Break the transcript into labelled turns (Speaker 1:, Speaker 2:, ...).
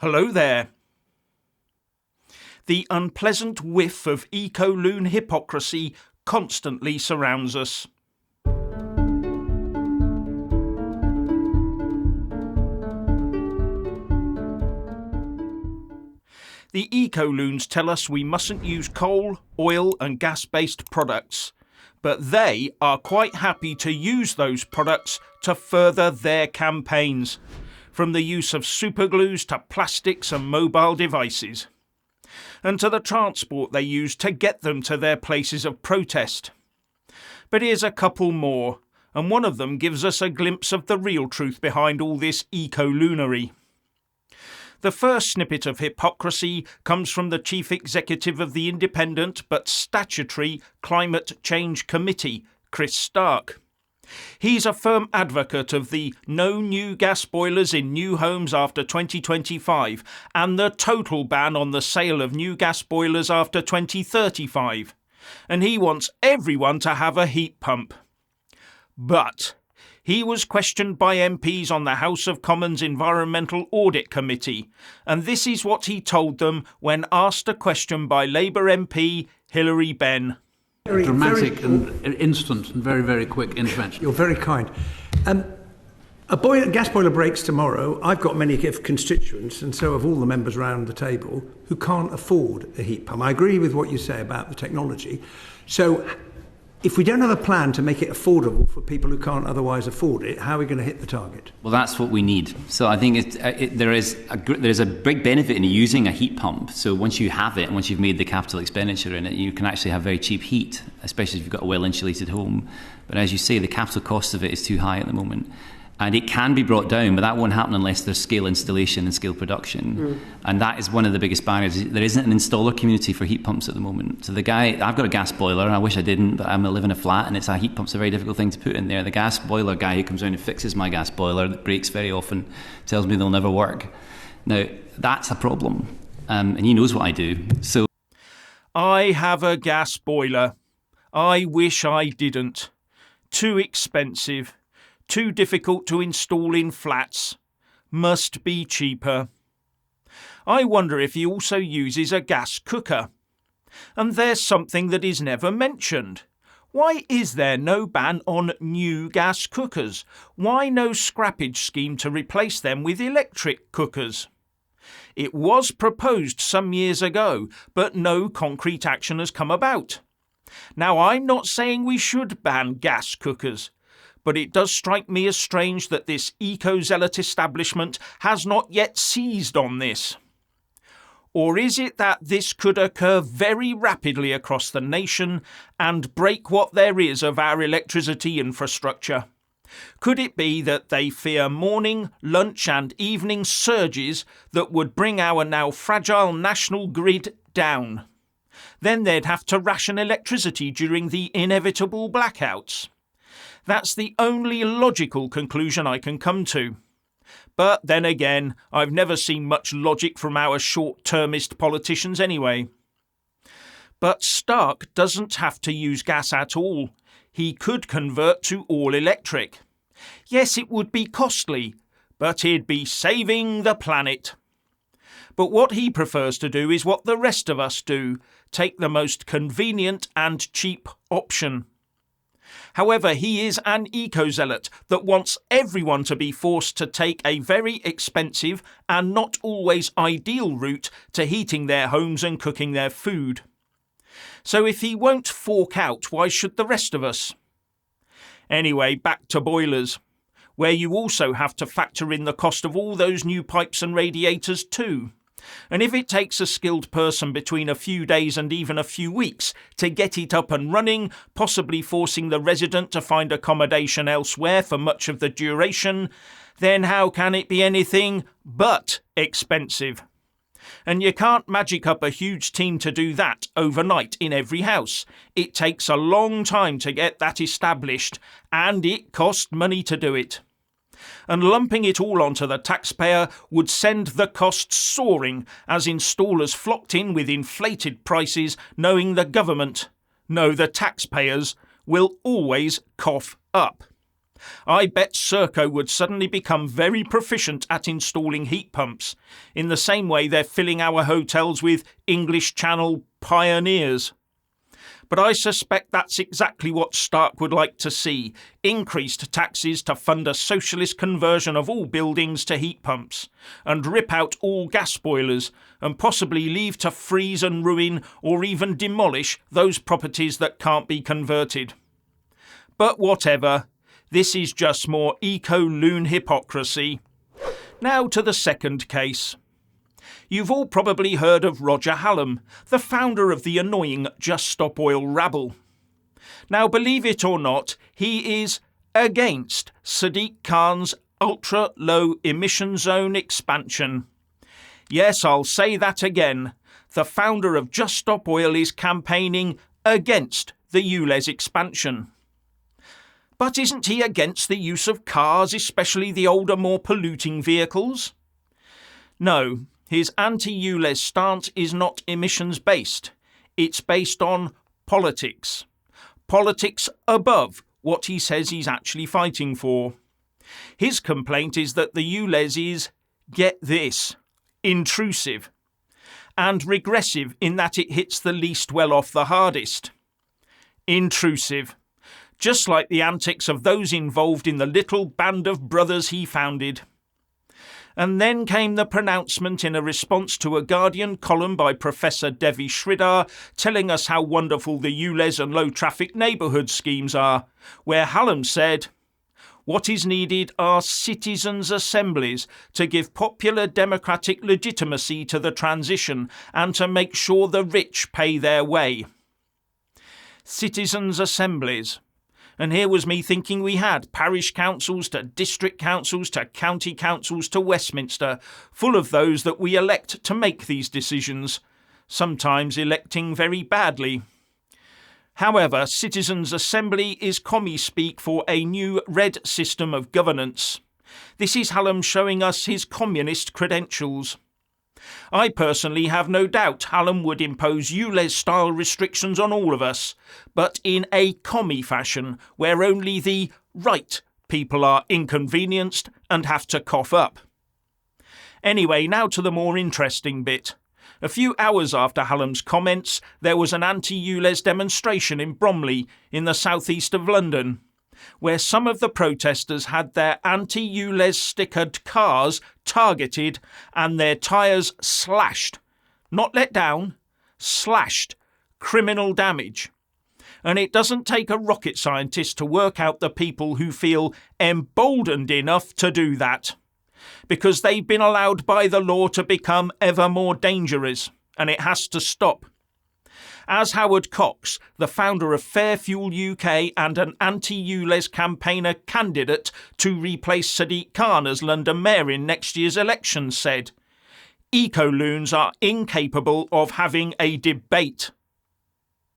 Speaker 1: Hello there. The unpleasant whiff of Eco-Loon hypocrisy constantly surrounds us. The Eco-Loons tell us we mustn't use coal, oil and gas-based products, but they are quite happy to use those products to further their campaigns, from the use of superglues to plastics and mobile devices, and to the transport they use to get them to their places of protest. But here's a couple more, and one of them gives us a glimpse of the real truth behind all this eco-loonery. The first snippet of hypocrisy comes from the chief executive of the independent but statutory Climate Change Committee, Chris Stark. He's a firm advocate of the no new gas boilers in new homes after 2025 and the total ban on the sale of new gas boilers after 2035. And he wants everyone to have a heat pump. But he was questioned by MPs on the House of Commons Environmental Audit Committee, and this is what he told them when asked a question by Labour MP Hilary Benn.
Speaker 2: Dramatic and instant and very, very quick intervention.
Speaker 3: You're very kind. Gas boiler breaks tomorrow. I've got many constituents, and so have all the members around the table, who can't afford a heat pump. I agree with what you say about the technology. So if we don't have a plan to make it affordable for people who can't otherwise afford it, how are we going to hit the target?
Speaker 4: Well, that's what we need. So I think there is a big benefit in using a heat pump. So once you have it and once you've made the capital expenditure in it, you can actually have very cheap heat, especially if you've got a well-insulated home. But as you say, the capital cost of it is too high at the moment. And it can be brought down, but that won't happen unless there's scale installation and scale production. And that is one of the biggest barriers. There isn't an installer community for heat pumps at the moment. So I've got a gas boiler, I wish I didn't, but I live in a flat and a heat pump's a very difficult thing to put in there. The gas boiler guy who comes around and fixes my gas boiler that breaks very often tells me they'll never work. Now, that's a problem. And he knows what I do. So
Speaker 1: I have a gas boiler. I wish I didn't. Too expensive. Too difficult to install in flats. Must be cheaper. I wonder if he also uses a gas cooker. And there's something that is never mentioned. Why is there no ban on new gas cookers? Why no scrappage scheme to replace them with electric cookers? It was proposed some years ago, but no concrete action has come about. Now, I'm not saying we should ban gas cookers, but it does strike me as strange that this eco-zealot establishment has not yet seized on this. Or is it that this could occur very rapidly across the nation and break what there is of our electricity infrastructure? Could it be that they fear morning, lunch and evening surges that would bring our now fragile national grid down? Then they'd have to ration electricity during the inevitable blackouts. That's the only logical conclusion I can come to. But then again, I've never seen much logic from our short-termist politicians anyway. But Stark doesn't have to use gas at all. He could convert to all electric. Yes, it would be costly, but he'd be saving the planet. But what he prefers to do is what the rest of us do, take the most convenient and cheap option. However, he is an eco-zealot that wants everyone to be forced to take a very expensive and not always ideal route to heating their homes and cooking their food. So if he won't fork out, why should the rest of us? Anyway, back to boilers, where you also have to factor in the cost of all those new pipes and radiators too. And if it takes a skilled person between a few days and even a few weeks to get it up and running, possibly forcing the resident to find accommodation elsewhere for much of the duration, then how can it be anything but expensive? And you can't magic up a huge team to do that overnight in every house. It takes a long time to get that established, and it costs money to do it. And lumping it all onto the taxpayer would send the costs soaring as installers flocked in with inflated prices, knowing the government, no, the taxpayers, will always cough up. I bet Serco would suddenly become very proficient at installing heat pumps, in the same way they're filling our hotels with English Channel pioneers. But I suspect that's exactly what Stark would like to see: increased taxes to fund a socialist conversion of all buildings to heat pumps, and rip out all gas boilers, and possibly leave to freeze and ruin or even demolish those properties that can't be converted. But whatever, this is just more Eco-Loon hypocrisy. Now to the second case. You've all probably heard of Roger Hallam, the founder of the annoying Just Stop Oil rabble. Now, believe it or not, he is against Sadiq Khan's ultra-low emission zone expansion. Yes, I'll say that again. The founder of Just Stop Oil is campaigning against the ULEZ expansion. But isn't he against the use of cars, especially the older, more polluting vehicles? No. His anti-ULEZ stance is not emissions-based. It's based on politics. Politics above what he says he's actually fighting for. His complaint is that the ULEZ is, get this, intrusive and regressive in that it hits the least well-off the hardest. Intrusive. Just like the antics of those involved in the little band of brothers he founded. And then came the pronouncement in a response to a Guardian column by Professor Devi Sridhar telling us how wonderful the ULEZ and low-traffic neighbourhood schemes are, where Hallam said, "What is needed are citizens' assemblies to give popular democratic legitimacy to the transition and to make sure the rich pay their way." Citizens' assemblies. And here was me thinking we had parish councils to district councils to county councils to Westminster, full of those that we elect to make these decisions, sometimes electing very badly. However, Citizens' Assembly is commie speak for a new red system of governance. This is Hallam showing us his communist credentials. I personally have no doubt Hallam would impose ULEZ-style restrictions on all of us, but in a commie fashion, where only the right people are inconvenienced and have to cough up. Anyway, now to the more interesting bit. A few hours after Hallam's comments, there was an anti-ULEZ demonstration in Bromley, in the southeast of London, where some of the protesters had their anti-ULEZ stickered cars targeted and their tyres slashed. Not let down, slashed. Criminal damage. And it doesn't take a rocket scientist to work out the people who feel emboldened enough to do that. Because they've been allowed by the law to become ever more dangerous, and it has to stop. As Howard Cox, the founder of Fair Fuel UK and an anti-ULEZ campaigner candidate to replace Sadiq Khan as London Mayor in next year's election, said, "Eco-Loons are incapable of having a debate."